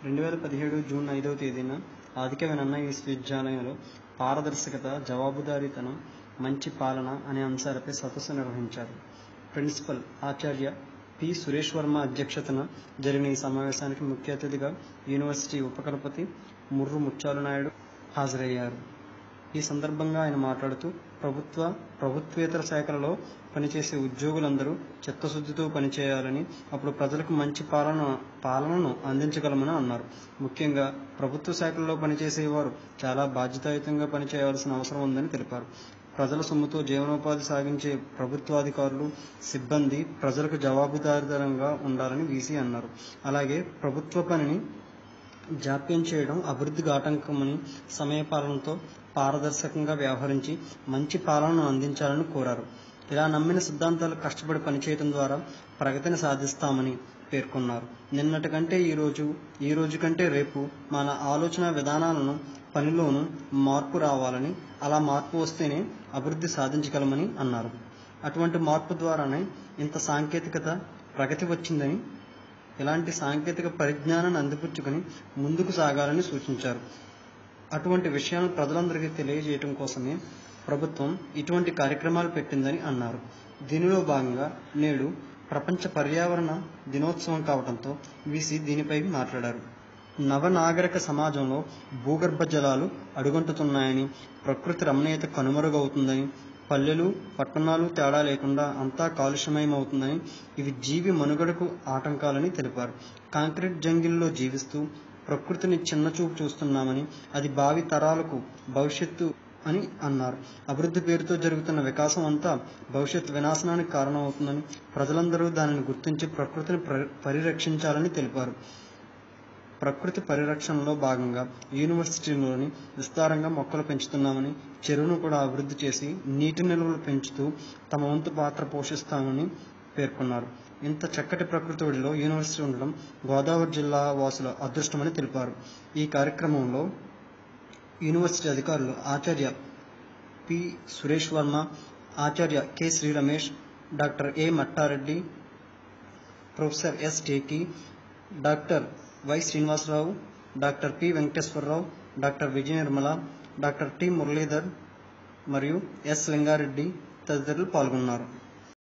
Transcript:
2017 June 5వ తేదీన ఆదిక వెనన్న విశ్వవిద్యాలయంలో పారదర్శకత, జవాబుదారీతనం, మంచి పాలన అనే అంశాలపై సదస్సు నిర్వహించారు. ప్రిన్సిపల్ ఆచార్య పి. సురేష్ వర్మ అధ్యక్షతన జరిగిన ఈ సమావేశానికి ముఖ్య అతిథిగా యూనివర్సిటీ ఉపకులపతి ముర్రు ముత్యాలు నాయుడు హాజరయ్యారు. ఈ సందర్భంగా ఆయన మాట్లాడుతూ ప్రభుత్వేతర శాఖలలో పనిచేసే ఉద్యోగులందరూ చిత్తశుద్ధితో పనిచేయాలని, అప్పుడు ప్రజలకు మంచి పాలనను అందించగలమని అన్నారు. ముఖ్యంగా ప్రభుత్వ శాఖల్లో పనిచేసేవారు చాలా బాధ్యతాయుతంగా పనిచేయవలసిన అవసరం ఉందని తెలిపారు. ప్రజల సొమ్ముతో జీవనోపాధి సాగించే ప్రభుత్వాధికారులు, సిబ్బంది ప్రజలకు జవాబుదారీతనంగా ఉండాలని వీసీ అన్నారు. అలాగే ప్రభుత్వ పనిని జాప్యం చేయడం అభివృద్ధికి ఆటంకమని, సమయపాలనతో పారదర్శకంగా వ్యవహరించి మంచి పాలనను అందించాలని కోరారు. ఇలా నమ్మిన సిద్ధాంతాలు కష్టపడి పనిచేయడం ద్వారా ప్రగతిని సాధిస్తామని పేర్కొన్నారు. నిన్నటి కంటే ఈ రోజు కంటే రేపు మన ఆలోచన విధానాలను, పనిలోనూ మార్పు రావాలని, అలా మార్పు వస్తేనే అభివృద్ధి సాధించగలమని అన్నారు. అటువంటి మార్పు ద్వారానే ఇంత సాంకేతికత ప్రగతి వచ్చిందని, ఇలాంటి సాంకేతిక పరిజ్ఞానాన్ని అందిపుచ్చుకొని ముందుకు సాగాలని సూచించారు. అటువంటి విషయాలను ప్రజలందరికీ తెలియజేయడం కోసమే ప్రభుత్వం ఇటువంటి కార్యక్రమాలు పెట్టిందని అన్నారు. దీనిలో భాగంగా నేడు ప్రపంచ పర్యావరణ దినోత్సవం కావడంతో వీసీ దీనిపై మాట్లాడారు. నవనాగరిక సమాజంలో భూగర్భ జలాలు అడుగంటుతున్నాయని, ప్రకృతి రమణీయత కనుమరుగవుతుందని, పల్లెలు పట్టణాలు తేడా లేకుండా అంతా కాలుష్యమయమవుతుందని, ఇవి జీవి మనుగడకు ఆటంకాలని తెలిపారు. కాంక్రీట్ జంగిల్లో జీవిస్తూ ప్రకృతిని చిన్నచూపు చూస్తున్నామని, అది భావి తరాలకు భవిష్యత్తు అని అన్నారు. అభివృద్ధి పేరుతో జరుగుతున్న వికాసం అంతా భవిష్యత్ వినాశనానికి కారణమవుతుందని, ప్రజలందరూ దానిని గుర్తించి ప్రకృతిని పరిరక్షించాలని తెలిపారు. ప్రకృతి పరిరక్షణలో భాగంగా యూనివర్సిటీలోని విస్తారంగా మొక్కలు పెంచుతున్నామని, చెరువును కూడా అభివృద్ధి చేసి నీటి నిల్వలు పెంచుతూ తమ వంతు పాత్ర పోషిస్తామని పేర్కొన్నారు. ఇంత చక్కటి ప్రకృతి ఒడిలో యూనివర్సిటీ ఉండడం గోదావరి జిల్లా వాసుల అదృష్టమని తెలిపారు. ఈ కార్యక్రమంలో యూనివర్సిటీ అధికారులు ఆచార్య పి. సురేష్ వర్మ, ఆచార్య K. Sri Ramesh, doctor A. Mattareddy, professor S. Teki, doctor Y. Srinivasarao, doctor P. Venkateswararao, doctor Vijaya Nirmala, doctor T. Muralidhar మరియు ఎస్. లింగారెడ్డి తదితరులు పాల్గొన్నారు.